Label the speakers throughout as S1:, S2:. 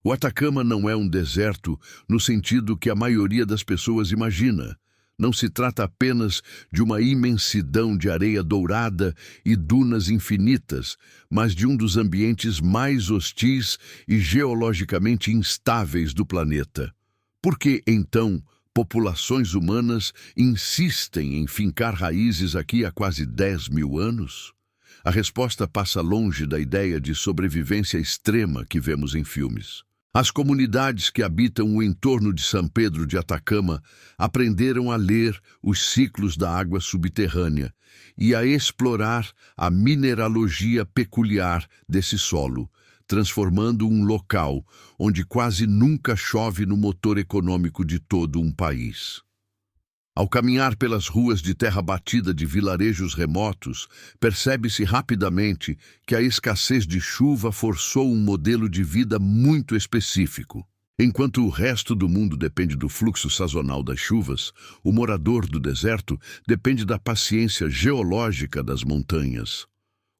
S1: O Atacama não é um deserto no sentido que a maioria das pessoas imagina. Não se trata apenas de uma imensidão de areia dourada e dunas infinitas, mas de um dos ambientes mais hostis e geologicamente instáveis do planeta. Por que, então, populações humanas insistem em fincar raízes aqui há quase 10.000 anos? A resposta passa longe da ideia de sobrevivência extrema que vemos em filmes. As comunidades que habitam o entorno de São Pedro de Atacama aprenderam a ler os ciclos da água subterrânea e a explorar a mineralogia peculiar desse solo, transformando um local onde quase nunca chove no motor econômico de todo um país. Ao caminhar pelas ruas de terra batida de vilarejos remotos, percebe-se rapidamente que a escassez de chuva forçou um modelo de vida muito específico. Enquanto o resto do mundo depende do fluxo sazonal das chuvas, o morador do deserto depende da paciência geológica das montanhas.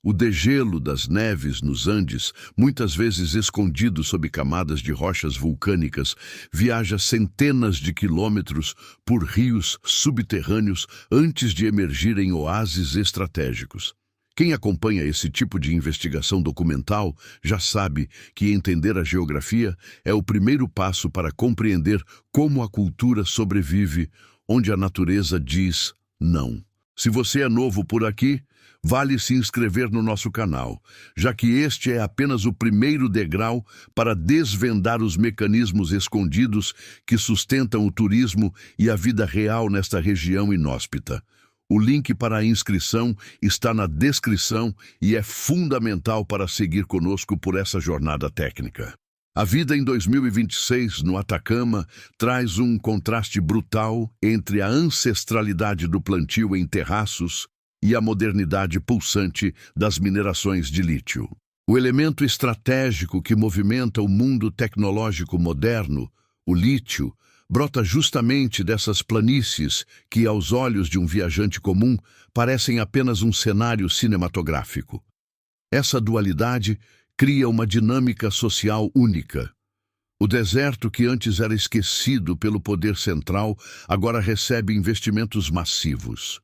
S1: O degelo das neves nos Andes, muitas vezes escondido sob camadas de rochas vulcânicas, viaja centenas de quilômetros por rios subterrâneos antes de emergir em oásis estratégicos. Quem acompanha esse tipo de investigação documental já sabe que entender a geografia é o primeiro passo para compreender como a cultura sobrevive onde a natureza diz não. Se você é novo por aqui, vale se inscrever no nosso canal, já que este é apenas o primeiro degrau para desvendar os mecanismos escondidos que sustentam o turismo e a vida real nesta região inóspita. O link para a inscrição está na descrição e é fundamental para seguir conosco por essa jornada técnica. A vida em 2026 no Atacama traz um contraste brutal entre a ancestralidade do plantio em terraços e a modernidade pulsante das minerações de lítio. O elemento estratégico que movimenta o mundo tecnológico moderno, o lítio, brota justamente dessas planícies que, aos olhos de um viajante comum, parecem apenas um cenário cinematográfico. Essa dualidade cria uma dinâmica social única. O deserto, que antes era esquecido pelo poder central, agora recebe investimentos massivos.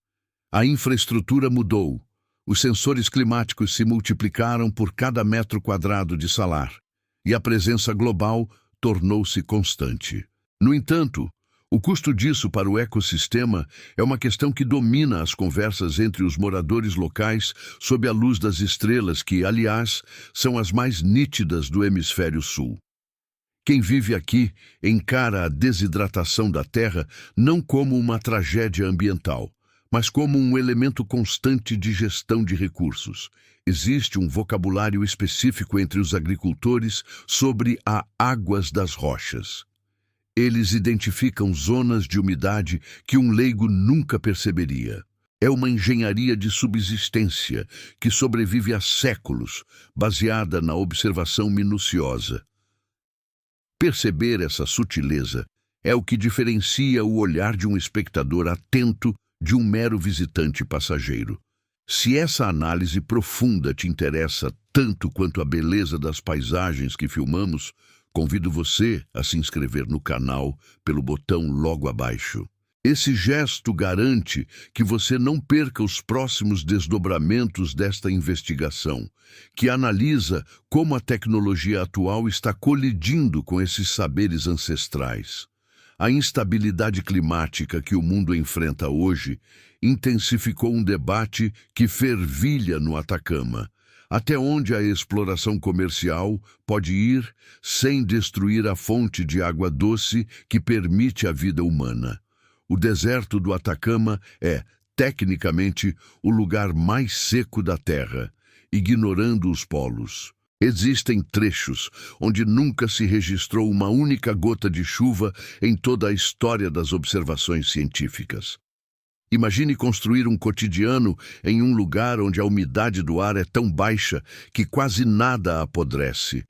S1: A infraestrutura mudou. Os sensores climáticos se multiplicaram por cada metro quadrado de salar, e a presença global tornou-se constante. No entanto, o custo disso para o ecossistema é uma questão que domina as conversas entre os moradores locais sob a luz das estrelas que, aliás, são as mais nítidas do hemisfério sul. Quem vive aqui encara a desidratação da terra não como uma tragédia ambiental, mas como um elemento constante de gestão de recursos. Existe um vocabulário específico entre os agricultores sobre a águas das rochas. Eles identificam zonas de umidade que um leigo nunca perceberia. É uma engenharia de subsistência que sobrevive há séculos, baseada na observação minuciosa. Perceber essa sutileza é o que diferencia o olhar de um espectador atento de um mero visitante passageiro. Se essa análise profunda te interessa tanto quanto a beleza das paisagens que filmamos, convido você a se inscrever no canal pelo botão logo abaixo. Esse gesto garante que você não perca os próximos desdobramentos desta investigação, que analisa como a tecnologia atual está colidindo com esses saberes ancestrais. A instabilidade climática que o mundo enfrenta hoje intensificou um debate que fervilha no Atacama. Até onde a exploração comercial pode ir sem destruir a fonte de água doce que permite a vida humana? O deserto do Atacama é, tecnicamente, o lugar mais seco da Terra, ignorando os polos. Existem trechos onde nunca se registrou uma única gota de chuva em toda a história das observações científicas. Imagine construir um cotidiano em um lugar onde a umidade do ar é tão baixa que quase nada apodrece,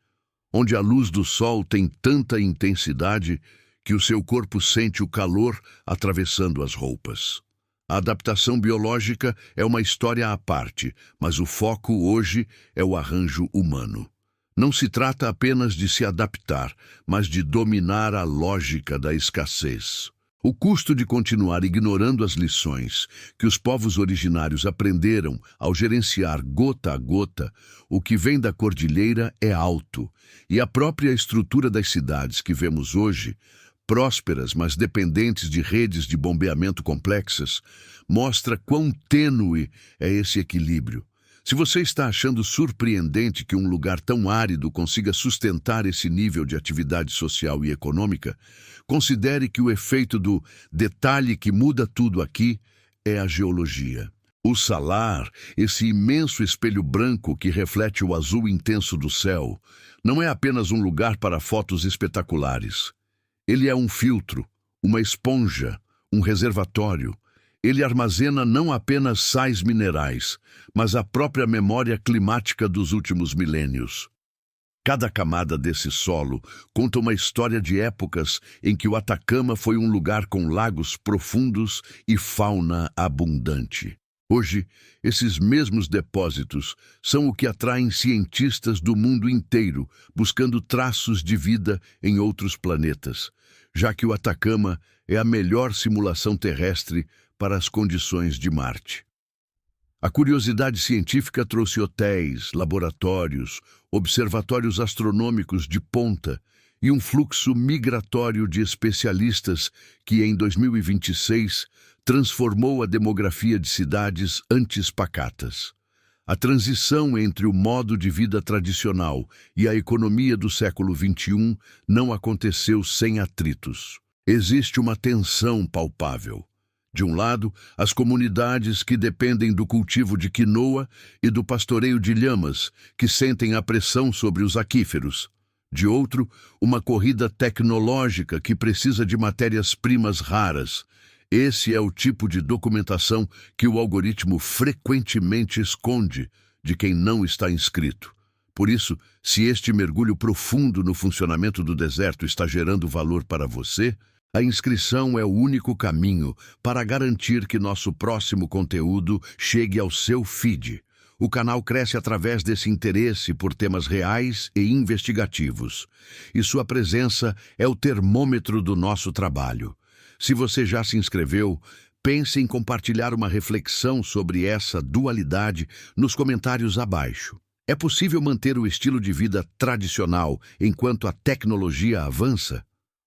S1: onde a luz do sol tem tanta intensidade que o seu corpo sente o calor atravessando as roupas. A adaptação biológica é uma história à parte, mas o foco hoje é o arranjo humano. Não se trata apenas de se adaptar, mas de dominar a lógica da escassez. O custo de continuar ignorando as lições que os povos originários aprenderam ao gerenciar gota a gota o que vem da cordilheira é alto, e a própria estrutura das cidades que vemos hoje, prósperas mas dependentes de redes de bombeamento complexas, mostra quão tênue é esse equilíbrio. Se você está achando surpreendente que um lugar tão árido consiga sustentar esse nível de atividade social e econômica, considere que o efeito do detalhe que muda tudo aqui é a geologia. O salar, esse imenso espelho branco que reflete o azul intenso do céu, não é apenas um lugar para fotos espetaculares. Ele é um filtro, uma esponja, um reservatório. Ele armazena não apenas sais minerais, mas a própria memória climática dos últimos milênios. Cada camada desse solo conta uma história de épocas em que o Atacama foi um lugar com lagos profundos e fauna abundante. Hoje, esses mesmos depósitos são o que atraem cientistas do mundo inteiro buscando traços de vida em outros planetas, já que o Atacama é a melhor simulação terrestre para as condições de Marte. A curiosidade científica trouxe hotéis, laboratórios, observatórios astronômicos de ponta e um fluxo migratório de especialistas que, em 2026, transformou a demografia de cidades antes pacatas. A transição entre o modo de vida tradicional e a economia do século XXI não aconteceu sem atritos. Existe uma tensão palpável. De um lado, as comunidades que dependem do cultivo de quinoa e do pastoreio de lhamas, que sentem a pressão sobre os aquíferos. De outro, uma corrida tecnológica que precisa de matérias-primas raras. Esse é o tipo de documentação que o algoritmo frequentemente esconde de quem não está inscrito. Por isso, se este mergulho profundo no funcionamento do deserto está gerando valor para você, a inscrição é o único caminho para garantir que nosso próximo conteúdo chegue ao seu feed. O canal cresce através desse interesse por temas reais e investigativos, e sua presença é o termômetro do nosso trabalho. Se você já se inscreveu, pense em compartilhar uma reflexão sobre essa dualidade nos comentários abaixo. É possível manter o estilo de vida tradicional enquanto a tecnologia avança?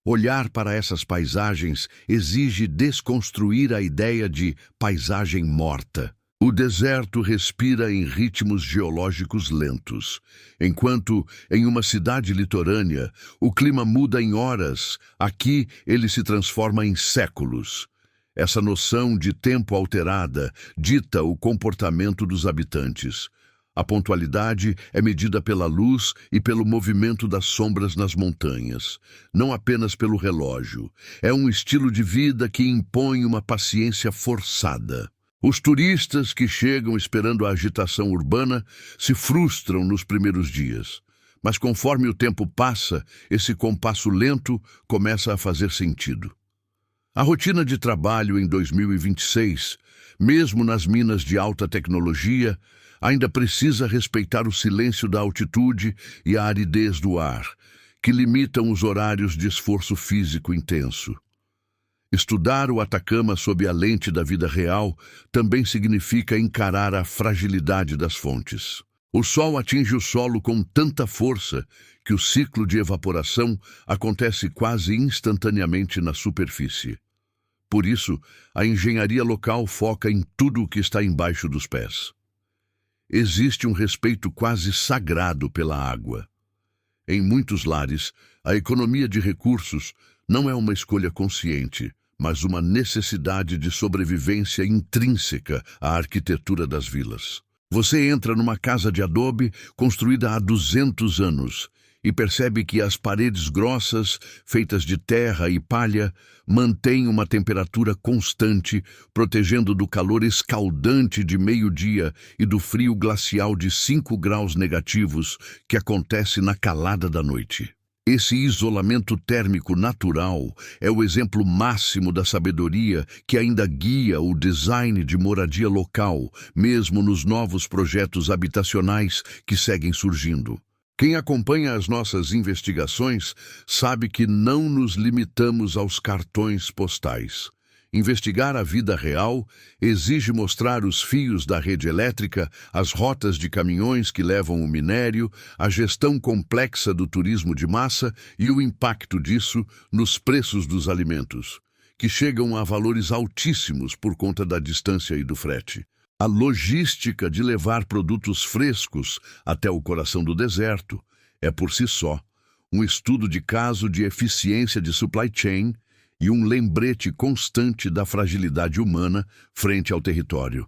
S1: Olhar para essas paisagens exige desconstruir a ideia de paisagem morta. O deserto respira em ritmos geológicos lentos, enquanto, em uma cidade litorânea, o clima muda em horas, aqui ele se transforma em séculos. Essa noção de tempo alterada dita o comportamento dos habitantes. A pontualidade é medida pela luz e pelo movimento das sombras nas montanhas, não apenas pelo relógio. É um estilo de vida que impõe uma paciência forçada. Os turistas que chegam esperando a agitação urbana se frustram nos primeiros dias. Mas conforme o tempo passa, esse compasso lento começa a fazer sentido. A rotina de trabalho em 2026, mesmo nas minas de alta tecnologia, ainda precisa respeitar o silêncio da altitude e a aridez do ar, que limitam os horários de esforço físico intenso. Estudar o Atacama sob a lente da vida real também significa encarar a fragilidade das fontes. O sol atinge o solo com tanta força que o ciclo de evaporação acontece quase instantaneamente na superfície. Por isso, a engenharia local foca em tudo o que está embaixo dos pés. Existe um respeito quase sagrado pela água. Em muitos lares, a economia de recursos não é uma escolha consciente, mas uma necessidade de sobrevivência intrínseca à arquitetura das vilas. Você entra numa casa de adobe construída há 200 anos e percebe que as paredes grossas, feitas de terra e palha, mantêm uma temperatura constante, protegendo do calor escaldante de meio-dia e do frio glacial de 5 graus negativos que acontece na calada da noite. Esse isolamento térmico natural é o exemplo máximo da sabedoria que ainda guia o design de moradia local, mesmo nos novos projetos habitacionais que seguem surgindo. Quem acompanha as nossas investigações sabe que não nos limitamos aos cartões postais. Investigar a vida real exige mostrar os fios da rede elétrica, as rotas de caminhões que levam o minério, a gestão complexa do turismo de massa e o impacto disso nos preços dos alimentos, que chegam a valores altíssimos por conta da distância e do frete. A logística de levar produtos frescos até o coração do deserto é, por si só, um estudo de caso de eficiência de supply chain e um lembrete constante da fragilidade humana frente ao território.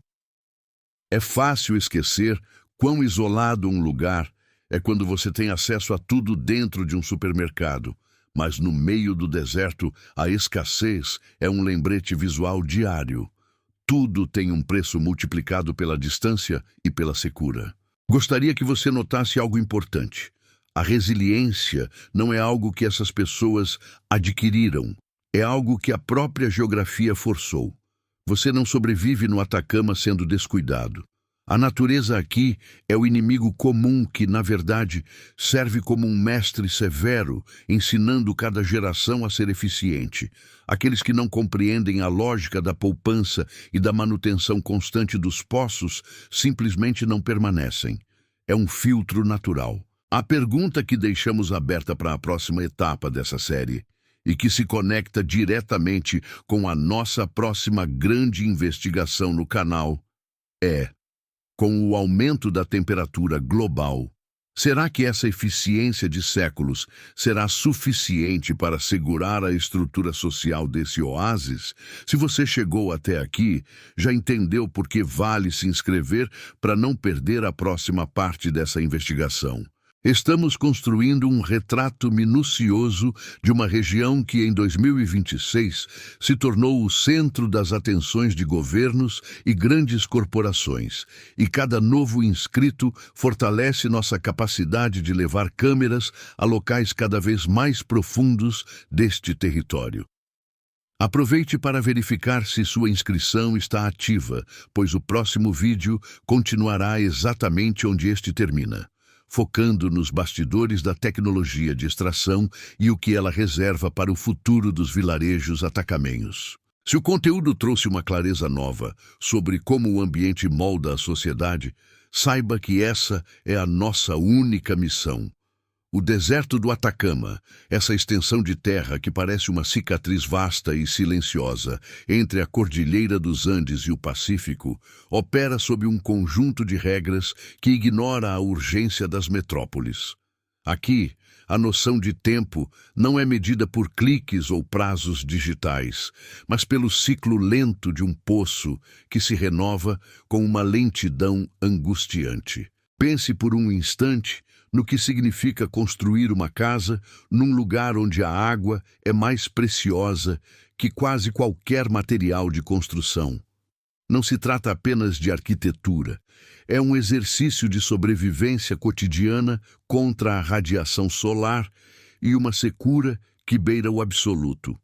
S1: É fácil esquecer quão isolado um lugar é quando você tem acesso a tudo dentro de um supermercado, mas no meio do deserto a escassez é um lembrete visual diário. Tudo tem um preço multiplicado pela distância e pela secura. Gostaria que você notasse algo importante. A resiliência não é algo que essas pessoas adquiriram. É algo que a própria geografia forçou. Você não sobrevive no Atacama sendo descuidado. A natureza aqui é o inimigo comum que, na verdade, serve como um mestre severo, ensinando cada geração a ser eficiente. Aqueles que não compreendem a lógica da poupança e da manutenção constante dos poços simplesmente não permanecem. É um filtro natural. A pergunta que deixamos aberta para a próxima etapa dessa série e que se conecta diretamente com a nossa próxima grande investigação no canal é: com o aumento da temperatura global, será que essa eficiência de séculos será suficiente para segurar a estrutura social desse oásis? Se você chegou até aqui, já entendeu por que vale se inscrever para não perder a próxima parte dessa investigação. Estamos construindo um retrato minucioso de uma região que, em 2026, se tornou o centro das atenções de governos e grandes corporações, e cada novo inscrito fortalece nossa capacidade de levar câmeras a locais cada vez mais profundos deste território. Aproveite para verificar se sua inscrição está ativa, pois o próximo vídeo continuará exatamente onde este termina, focando nos bastidores da tecnologia de extração e o que ela reserva para o futuro dos vilarejos atacamenhos. Se o conteúdo trouxe uma clareza nova sobre como o ambiente molda a sociedade, saiba que essa é a nossa única missão. O deserto do Atacama, essa extensão de terra que parece uma cicatriz vasta e silenciosa entre a Cordilheira dos Andes e o Pacífico, opera sob um conjunto de regras que ignora a urgência das metrópoles. Aqui, a noção de tempo não é medida por cliques ou prazos digitais, mas pelo ciclo lento de um poço que se renova com uma lentidão angustiante. Pense por um instante no que significa construir uma casa num lugar onde a água é mais preciosa que quase qualquer material de construção. Não se trata apenas de arquitetura, é um exercício de sobrevivência cotidiana contra a radiação solar e uma secura que beira o absoluto.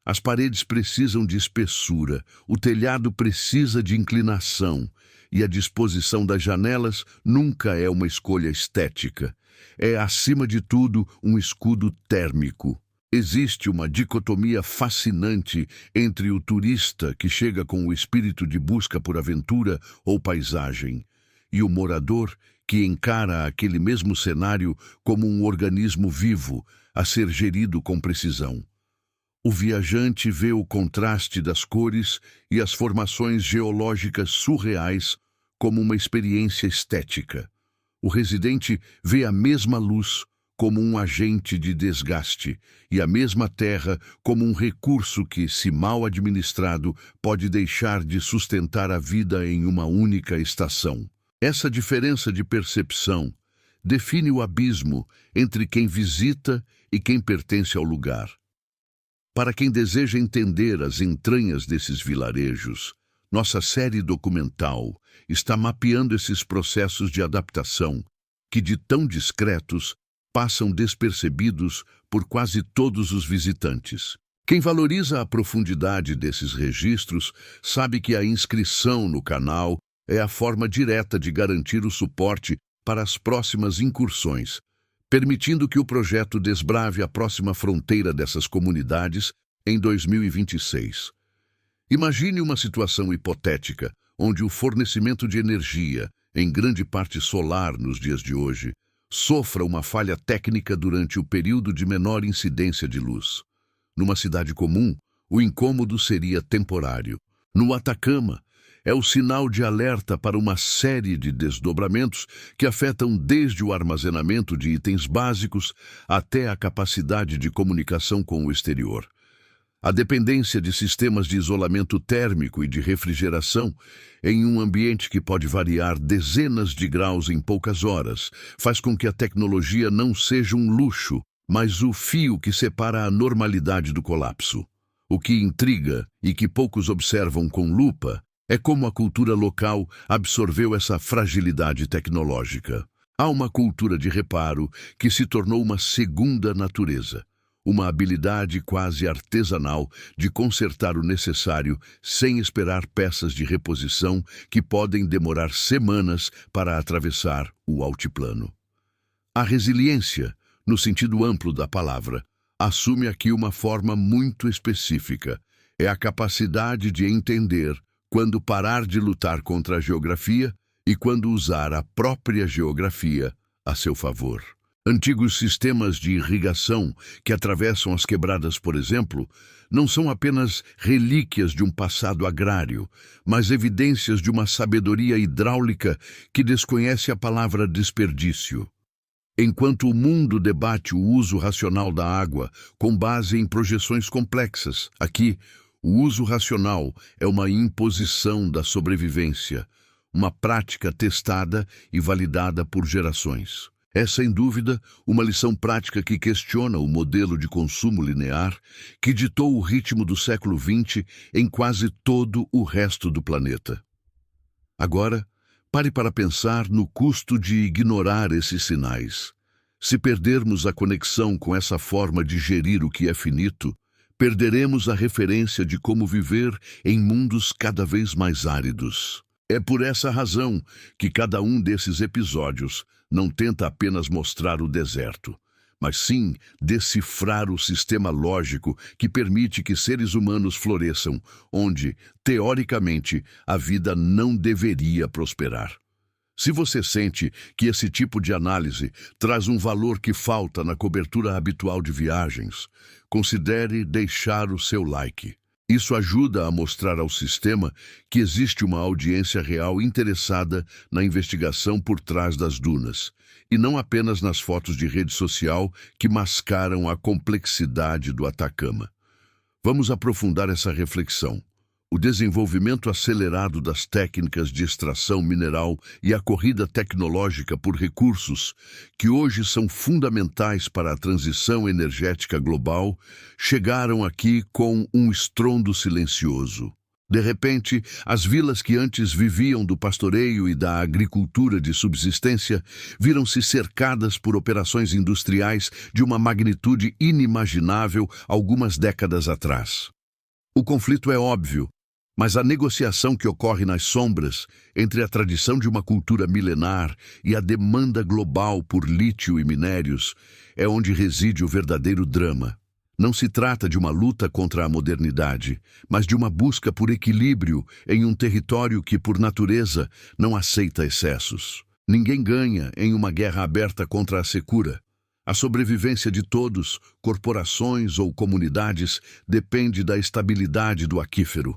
S1: As paredes precisam de espessura, o telhado precisa de inclinação, e a disposição das janelas nunca é uma escolha estética. É, acima de tudo, um escudo térmico. Existe uma dicotomia fascinante entre o turista que chega com o espírito de busca por aventura ou paisagem e o morador que encara aquele mesmo cenário como um organismo vivo a ser gerido com precisão. O viajante vê o contraste das cores e as formações geológicas surreais como uma experiência estética. O residente vê a mesma luz como um agente de desgaste e a mesma terra como um recurso que, se mal administrado, pode deixar de sustentar a vida em uma única estação. Essa diferença de percepção define o abismo entre quem visita e quem pertence ao lugar. Para quem deseja entender as entranhas desses vilarejos, nossa série documental está mapeando esses processos de adaptação que, de tão discretos, passam despercebidos por quase todos os visitantes. Quem valoriza a profundidade desses registros sabe que a inscrição no canal é a forma direta de garantir o suporte para as próximas incursões, permitindo que o projeto desbrave a próxima fronteira dessas comunidades em 2026. Imagine uma situação hipotética onde o fornecimento de energia, em grande parte solar nos dias de hoje, sofra uma falha técnica durante o período de menor incidência de luz. Numa cidade comum, o incômodo seria temporário. No Atacama, é o sinal de alerta para uma série de desdobramentos que afetam desde o armazenamento de itens básicos até a capacidade de comunicação com o exterior. A dependência de sistemas de isolamento térmico e de refrigeração em um ambiente que pode variar dezenas de graus em poucas horas faz com que a tecnologia não seja um luxo, mas o fio que separa a normalidade do colapso. O que intriga e que poucos observam com lupa é como a cultura local absorveu essa fragilidade tecnológica. Há uma cultura de reparo que se tornou uma segunda natureza, uma habilidade quase artesanal de consertar o necessário sem esperar peças de reposição que podem demorar semanas para atravessar o altiplano. A resiliência, no sentido amplo da palavra, assume aqui uma forma muito específica. É a capacidade de entender quando parar de lutar contra a geografia e quando usar a própria geografia a seu favor. Antigos sistemas de irrigação que atravessam as quebradas, por exemplo, não são apenas relíquias de um passado agrário, mas evidências de uma sabedoria hidráulica que desconhece a palavra desperdício. Enquanto o mundo debate o uso racional da água com base em projeções complexas, aqui, o uso racional é uma imposição da sobrevivência, uma prática testada e validada por gerações. É, sem dúvida, uma lição prática que questiona o modelo de consumo linear que ditou o ritmo do século XX em quase todo o resto do planeta. Agora, pare para pensar no custo de ignorar esses sinais. Se perdermos a conexão com essa forma de gerir o que é finito, perderemos a referência de como viver em mundos cada vez mais áridos. É por essa razão que cada um desses episódios não tenta apenas mostrar o deserto, mas sim decifrar o sistema lógico que permite que seres humanos floresçam, onde, teoricamente, a vida não deveria prosperar. Se você sente que esse tipo de análise traz um valor que falta na cobertura habitual de viagens, considere deixar o seu like. Isso ajuda a mostrar ao sistema que existe uma audiência real interessada na investigação por trás das dunas, e não apenas nas fotos de rede social que mascaram a complexidade do Atacama. Vamos aprofundar essa reflexão. O desenvolvimento acelerado das técnicas de extração mineral e a corrida tecnológica por recursos, que hoje são fundamentais para a transição energética global, chegaram aqui com um estrondo silencioso. De repente, as vilas que antes viviam do pastoreio e da agricultura de subsistência viram-se cercadas por operações industriais de uma magnitude inimaginável algumas décadas atrás. O conflito é óbvio, mas a negociação que ocorre nas sombras entre a tradição de uma cultura milenar e a demanda global por lítio e minérios é onde reside o verdadeiro drama. Não se trata de uma luta contra a modernidade, mas de uma busca por equilíbrio em um território que, por natureza, não aceita excessos. Ninguém ganha em uma guerra aberta contra a secura. A sobrevivência de todos, corporações ou comunidades, depende da estabilidade do aquífero.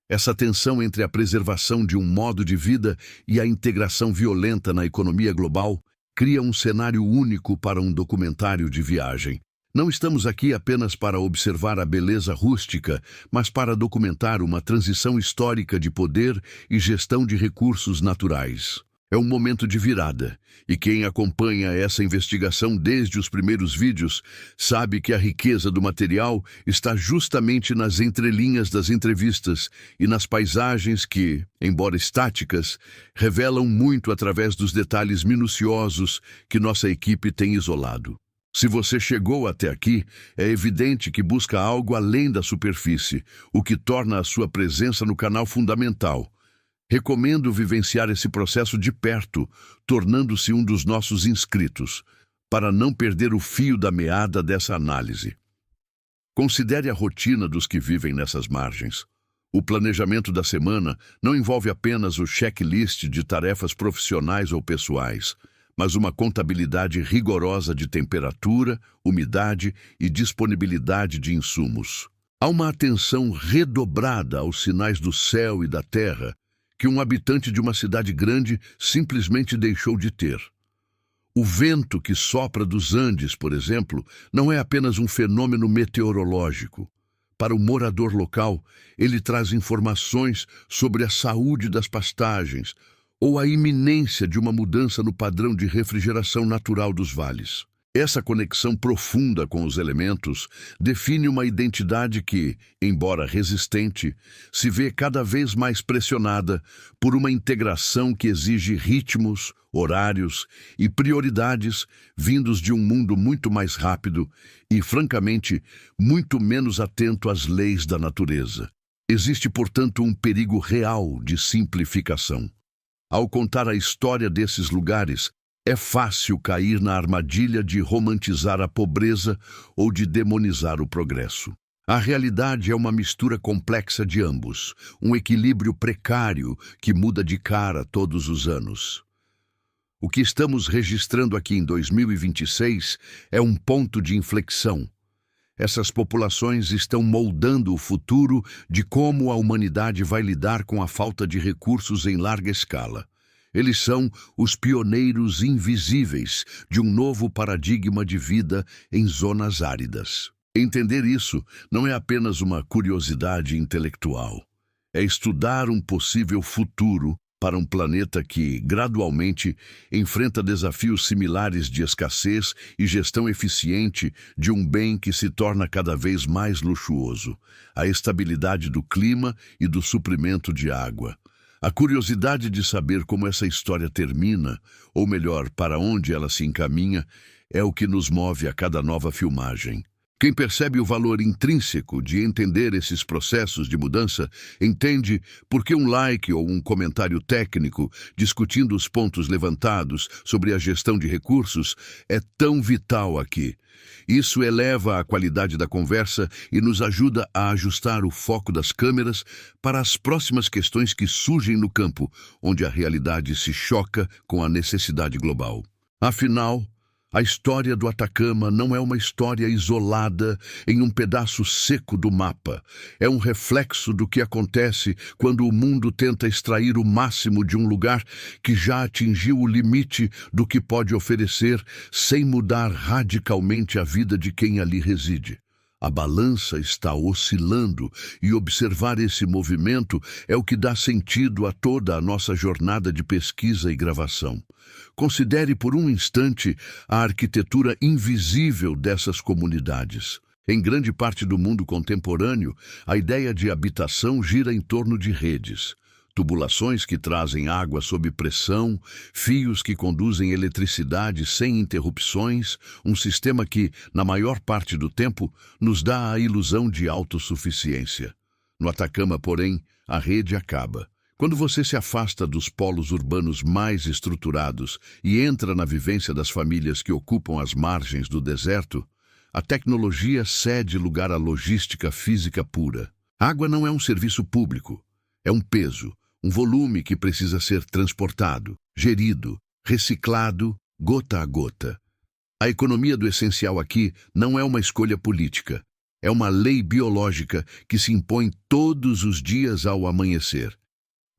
S1: Essa tensão entre a preservação de um modo de vida e a integração violenta na economia global cria um cenário único para um documentário de viagem. Não estamos aqui apenas para observar a beleza rústica, mas para documentar uma transição histórica de poder e gestão de recursos naturais. É um momento de virada, e quem acompanha essa investigação desde os primeiros vídeos sabe que a riqueza do material está justamente nas entrelinhas das entrevistas e nas paisagens que, embora estáticas, revelam muito através dos detalhes minuciosos que nossa equipe tem isolado. Se você chegou até aqui, é evidente que busca algo além da superfície, o que torna a sua presença no canal fundamental. Recomendo vivenciar esse processo de perto, tornando-se um dos nossos inscritos. para não perder o fio da meada dessa análise. Considere a rotina dos que vivem nessas margens. O planejamento da semana não envolve apenas o checklist de tarefas profissionais ou pessoais, mas uma contabilidade rigorosa de temperatura, umidade e disponibilidade de insumos. Há uma atenção redobrada aos sinais do céu e da terra que um habitante de uma cidade grande simplesmente deixou de ter. O vento que sopra dos Andes, por exemplo, não é apenas um fenômeno meteorológico. Para o morador local, ele traz informações sobre a saúde das pastagens ou a iminência de uma mudança no padrão de refrigeração natural dos vales. Essa conexão profunda com os elementos define uma identidade que, embora resistente, se vê cada vez mais pressionada por uma integração que exige ritmos, horários e prioridades vindos de um mundo muito mais rápido e, francamente, muito menos atento às leis da natureza. Existe, portanto, um perigo real de simplificação. Ao contar a história desses lugares, é fácil cair na armadilha de romantizar a pobreza ou de demonizar o progresso. A realidade é uma mistura complexa de ambos, um equilíbrio precário que muda de cara todos os anos. O que estamos registrando aqui em 2026 é um ponto de inflexão. Essas populações estão moldando o futuro de como a humanidade vai lidar com a falta de recursos em larga escala. Eles são os pioneiros invisíveis de um novo paradigma de vida em zonas áridas. Entender isso não é apenas uma curiosidade intelectual. É estudar um possível futuro para um planeta que, gradualmente, enfrenta desafios similares de escassez e gestão eficiente de um bem que se torna cada vez mais luxuoso: a estabilidade do clima e do suprimento de água. A curiosidade de saber como essa história termina, ou melhor, para onde ela se encaminha, é o que nos move a cada nova filmagem. Quem percebe o valor intrínseco de entender esses processos de mudança, entende por que um like ou um comentário técnico discutindo os pontos levantados sobre a gestão de recursos é tão vital aqui. Isso eleva a qualidade da conversa e nos ajuda a ajustar o foco das câmeras para as próximas questões que surgem no campo, onde a realidade se choca com a necessidade global. Afinal, a história do Atacama não é uma história isolada em um pedaço seco do mapa. É um reflexo do que acontece quando o mundo tenta extrair o máximo de um lugar que já atingiu o limite do que pode oferecer sem mudar radicalmente a vida de quem ali reside. A balança está oscilando e observar esse movimento é o que dá sentido a toda a nossa jornada de pesquisa e gravação. Considere por um instante a arquitetura invisível dessas comunidades. Em grande parte do mundo contemporâneo, a ideia de habitação gira em torno de redes. Tubulações que trazem água sob pressão, fios que conduzem eletricidade sem interrupções, um sistema que, na maior parte do tempo, nos dá a ilusão de autossuficiência. No Atacama, porém, a rede acaba. Quando você se afasta dos polos urbanos mais estruturados e entra na vivência das famílias que ocupam as margens do deserto, a tecnologia cede lugar à logística física pura. Água não é um serviço público, é um peso. Um volume que precisa ser transportado, gerido, reciclado, gota a gota. A economia do essencial aqui não é uma escolha política. É uma lei biológica que se impõe todos os dias ao amanhecer.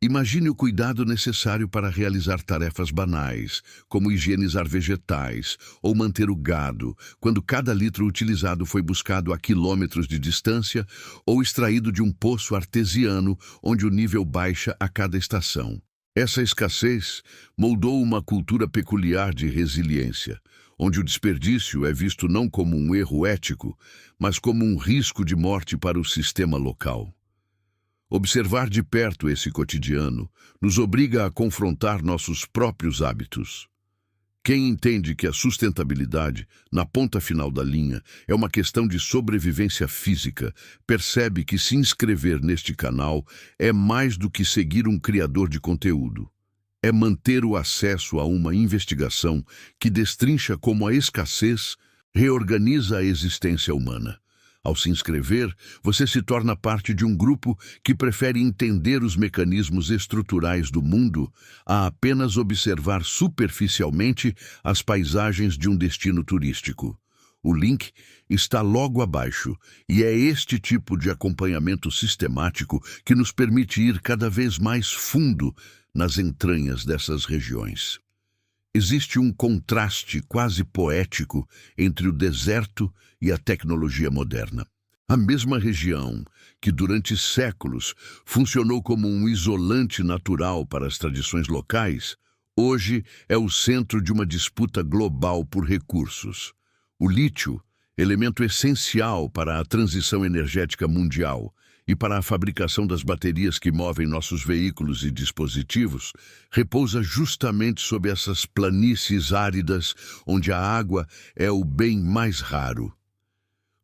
S1: Imagine o cuidado necessário para realizar tarefas banais, como higienizar vegetais ou manter o gado, quando cada litro utilizado foi buscado a quilômetros de distância ou extraído de um poço artesiano onde o nível baixa a cada estação. Essa escassez moldou uma cultura peculiar de resiliência, onde o desperdício é visto não como um erro ético, mas como um risco de morte para o sistema local. Observar de perto esse cotidiano nos obriga a confrontar nossos próprios hábitos. Quem entende que a sustentabilidade, na ponta final da linha, é uma questão de sobrevivência física, percebe que se inscrever neste canal é mais do que seguir um criador de conteúdo. é manter o acesso a uma investigação que destrincha como a escassez reorganiza a existência humana. Ao se inscrever, você se torna parte de um grupo que prefere entender os mecanismos estruturais do mundo a apenas observar superficialmente as paisagens de um destino turístico. O link está logo abaixo, e é este tipo de acompanhamento sistemático que nos permite ir cada vez mais fundo nas entranhas dessas regiões. Existe um contraste quase poético entre o deserto e a tecnologia moderna. A mesma região, que durante séculos funcionou como um isolante natural para as tradições locais, hoje é o centro de uma disputa global por recursos. O lítio, elemento essencial para a transição energética mundial e para a fabricação das baterias que movem nossos veículos e dispositivos, repousa justamente sob essas planícies áridas onde a água é o bem mais raro.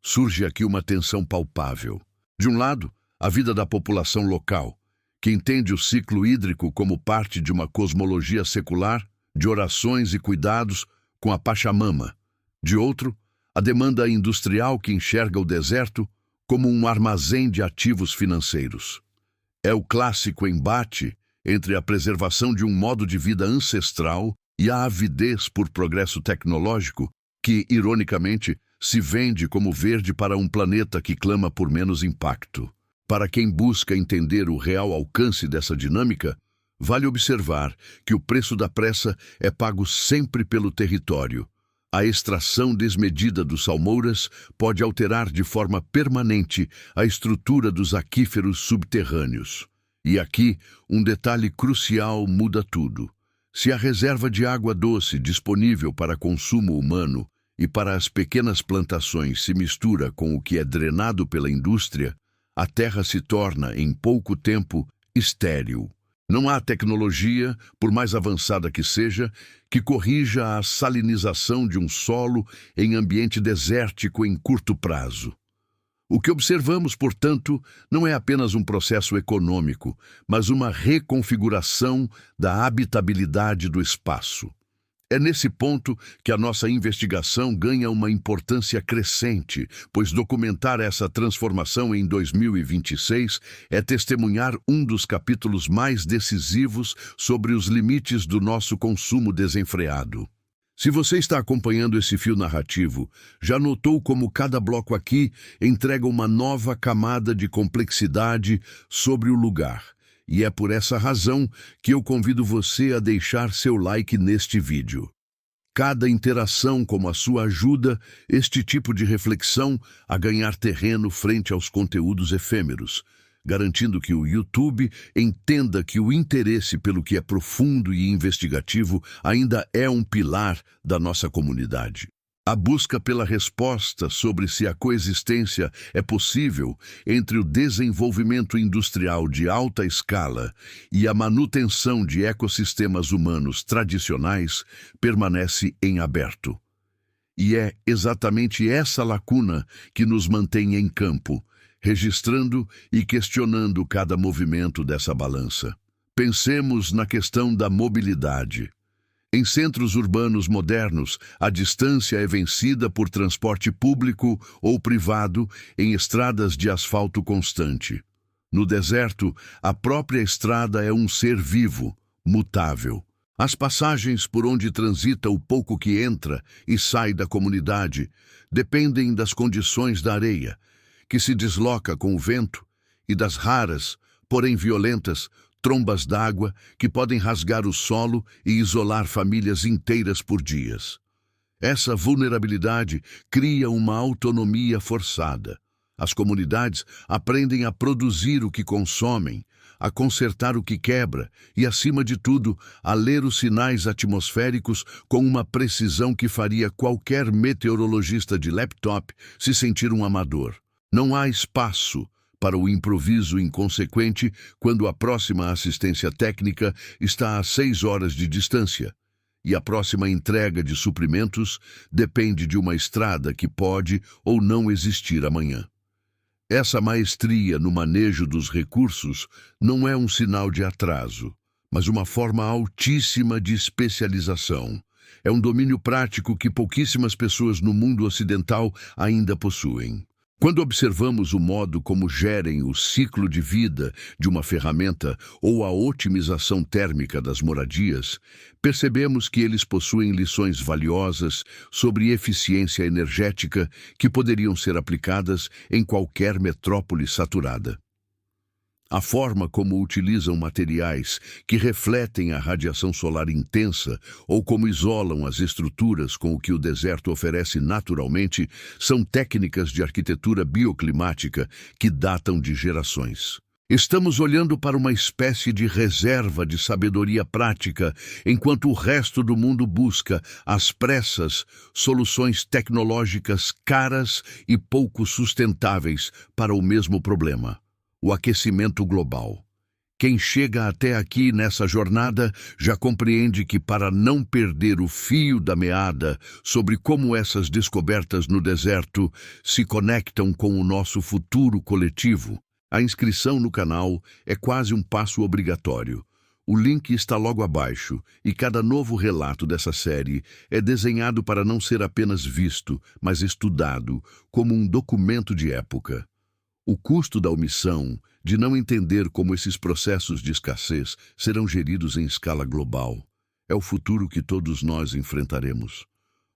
S1: Surge aqui uma tensão palpável. De um lado, a vida da população local, que entende o ciclo hídrico como parte de uma cosmologia secular, de orações e cuidados com a Pachamama. De outro, a demanda industrial que enxerga o deserto como um armazém de ativos financeiros. É o clássico embate entre a preservação de um modo de vida ancestral e a avidez por progresso tecnológico que, ironicamente, se vende como verde para um planeta que clama por menos impacto. Para quem busca entender o real alcance dessa dinâmica, vale observar que o preço da pressa é pago sempre pelo território. A extração desmedida dos salmouras pode alterar de forma permanente a estrutura dos aquíferos subterrâneos. E aqui, um detalhe crucial muda tudo. Se a reserva de água doce disponível para consumo humano e para as pequenas plantações se mistura com o que é drenado pela indústria, a terra se torna, em pouco tempo, estéril. Não há tecnologia, por mais avançada que seja, que corrija a salinização de um solo em ambiente desértico em curto prazo. O que observamos, portanto, não é apenas um processo econômico, mas uma reconfiguração da habitabilidade do espaço. É nesse ponto que a nossa investigação ganha uma importância crescente, pois documentar essa transformação em 2026 é testemunhar um dos capítulos mais decisivos sobre os limites do nosso consumo desenfreado. Se você está acompanhando esse fio narrativo, já notou como cada bloco aqui entrega uma nova camada de complexidade sobre o lugar. E é por essa razão que eu convido você a deixar seu like neste vídeo. Cada interação como a sua ajuda este tipo de reflexão a ganhar terreno frente aos conteúdos efêmeros, garantindo que o YouTube entenda que o interesse pelo que é profundo e investigativo ainda é um pilar da nossa comunidade. A busca pela resposta sobre se a coexistência é possível entre o desenvolvimento industrial de alta escala e a manutenção de ecossistemas humanos tradicionais permanece em aberto. E é exatamente essa lacuna que nos mantém em campo, registrando e questionando cada movimento dessa balança. Pensemos na questão da mobilidade. Em centros urbanos modernos, a distância é vencida por transporte público ou privado em estradas de asfalto constante. No deserto, a própria estrada é um ser vivo, mutável. As passagens por onde transita o pouco que entra e sai da comunidade dependem das condições da areia, que se desloca com o vento, e das raras, porém violentas, trombas d'água que podem rasgar o solo e isolar famílias inteiras por dias. Essa vulnerabilidade cria uma autonomia forçada. As comunidades aprendem a produzir o que consomem, a consertar o que quebra e, acima de tudo, a ler os sinais atmosféricos com uma precisão que faria qualquer meteorologista de laptop se sentir um amador. Não há espaço para o improviso inconsequente quando a próxima assistência técnica está a 6 horas de distância e a próxima entrega de suprimentos depende de uma estrada que pode ou não existir amanhã. Essa maestria no manejo dos recursos não é um sinal de atraso. mas uma forma altíssima de especialização. É um domínio prático que pouquíssimas pessoas no mundo ocidental ainda possuem. Quando observamos o modo como gerem o ciclo de vida de uma ferramenta ou a otimização térmica das moradias, percebemos que eles possuem lições valiosas sobre eficiência energética que poderiam ser aplicadas em qualquer metrópole saturada. A forma como utilizam materiais que refletem a radiação solar intensa ou como isolam as estruturas com o que o deserto oferece naturalmente são técnicas de arquitetura bioclimática que datam de gerações. Estamos olhando para uma espécie de reserva de sabedoria prática, enquanto o resto do mundo busca, às pressas, soluções tecnológicas caras e pouco sustentáveis para o mesmo problema: o aquecimento global. Quem chega até aqui nessa jornada já compreende que, para não perder o fio da meada sobre como essas descobertas no deserto se conectam com o nosso futuro coletivo, a inscrição no canal é quase um passo obrigatório. O link está logo abaixo e cada novo relato dessa série é desenhado para não ser apenas visto, mas estudado como um documento de época. O custo da omissão, de não entender como esses processos de escassez serão geridos em escala global, é o futuro que todos nós enfrentaremos.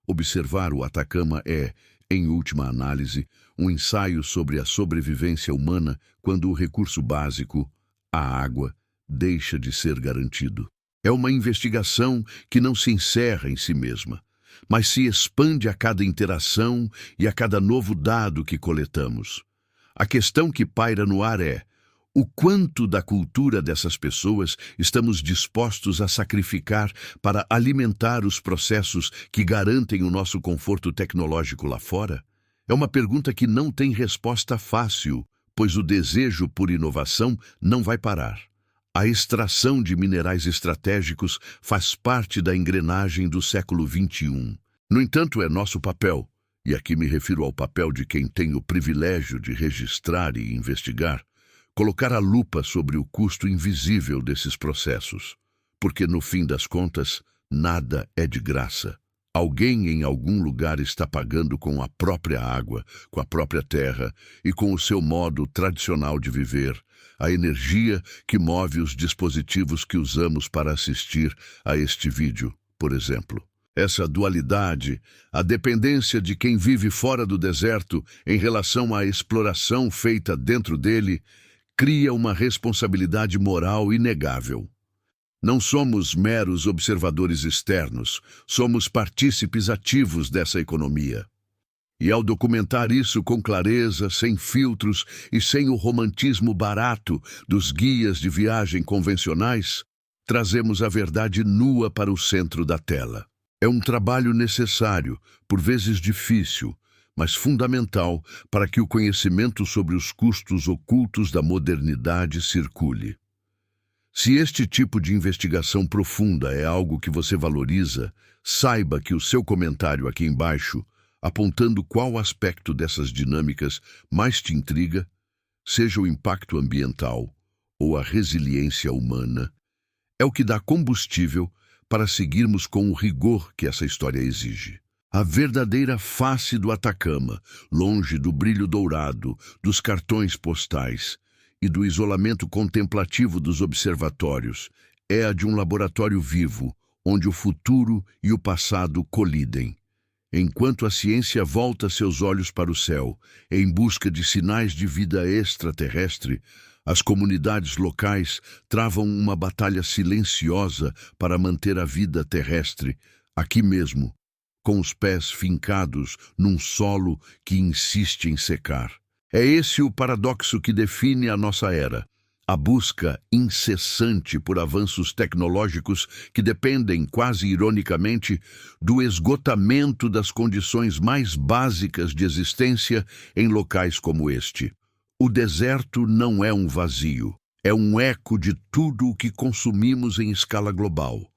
S1: Observar o Atacama é, em última análise, um ensaio sobre a sobrevivência humana quando o recurso básico, a água, deixa de ser garantido. É uma investigação que não se encerra em si mesma, mas se expande a cada interação e a cada novo dado que coletamos. A questão que paira no ar é: o quanto da cultura dessas pessoas estamos dispostos a sacrificar para alimentar os processos que garantem o nosso conforto tecnológico lá fora? É uma pergunta que não tem resposta fácil, pois o desejo por inovação não vai parar. A extração de minerais estratégicos faz parte da engrenagem do século XXI. No entanto, é nosso papel, e aqui me refiro ao papel de quem tem o privilégio de registrar e investigar, colocar a lupa sobre o custo invisível desses processos. Porque, no fim das contas, nada é de graça. Alguém em algum lugar está pagando com a própria água, com a própria terra e com o seu modo tradicional de viver, a energia que move os dispositivos que usamos para assistir a este vídeo, por exemplo. Essa dualidade, a dependência de quem vive fora do deserto em relação à exploração feita dentro dele, cria uma responsabilidade moral inegável. Não somos meros observadores externos, somos partícipes ativos dessa economia. E ao documentar isso com clareza, sem filtros e sem o romantismo barato dos guias de viagem convencionais, trazemos a verdade nua para o centro da tela. É um trabalho necessário, por vezes difícil, mas fundamental para que o conhecimento sobre os custos ocultos da modernidade circule. Se este tipo de investigação profunda é algo que você valoriza, saiba que o seu comentário aqui embaixo, apontando qual aspecto dessas dinâmicas mais te intriga, seja o impacto ambiental ou a resiliência humana, é o que dá combustível para seguirmos com o rigor que essa história exige. A verdadeira face do Atacama, longe do brilho dourado, dos cartões postais e do isolamento contemplativo dos observatórios, é a de um laboratório vivo, onde o futuro e o passado colidem. Enquanto a ciência volta seus olhos para o céu, em busca de sinais de vida extraterrestre, as comunidades locais travam uma batalha silenciosa para manter a vida terrestre, aqui mesmo, com os pés fincados num solo que insiste em secar. É esse o paradoxo que define a nossa era. A busca incessante por avanços tecnológicos que dependem, quase ironicamente, do esgotamento das condições mais básicas de existência em locais como este. O deserto não é um vazio, é um eco de tudo o que consumimos em escala global.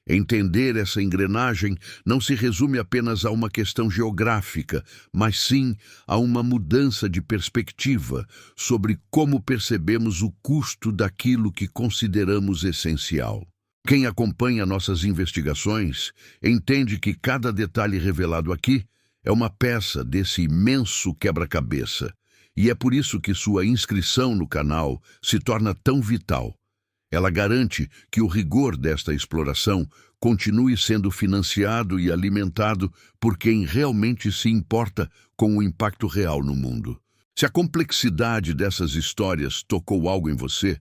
S1: Entender essa engrenagem não se resume apenas a uma questão geográfica, mas sim a uma mudança de perspectiva sobre como percebemos o custo daquilo que consideramos essencial. Quem acompanha nossas investigações entende que cada detalhe revelado aqui é uma peça desse imenso quebra-cabeça, e é por isso que sua inscrição no canal se torna tão vital. Ela garante que o rigor desta exploração continue sendo financiado e alimentado por quem realmente se importa com o impacto real no mundo. Se a complexidade dessas histórias tocou algo em você,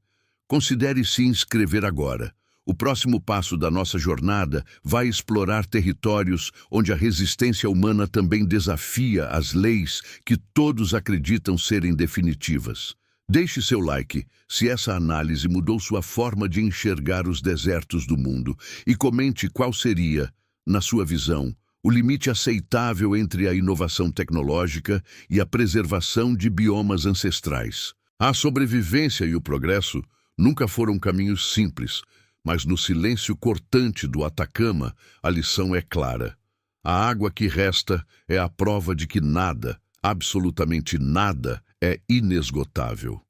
S1: considere se inscrever agora. O próximo passo da nossa jornada vai explorar territórios onde a resistência humana também desafia as leis que todos acreditam serem definitivas. Deixe seu like se essa análise mudou sua forma de enxergar os desertos do mundo e comente qual seria, na sua visão, o limite aceitável entre a inovação tecnológica e a preservação de biomas ancestrais. A sobrevivência e o progresso nunca foram caminhos simples, mas no silêncio cortante do Atacama, a lição é clara. A água que resta é a prova de que nada, absolutamente nada, é inesgotável.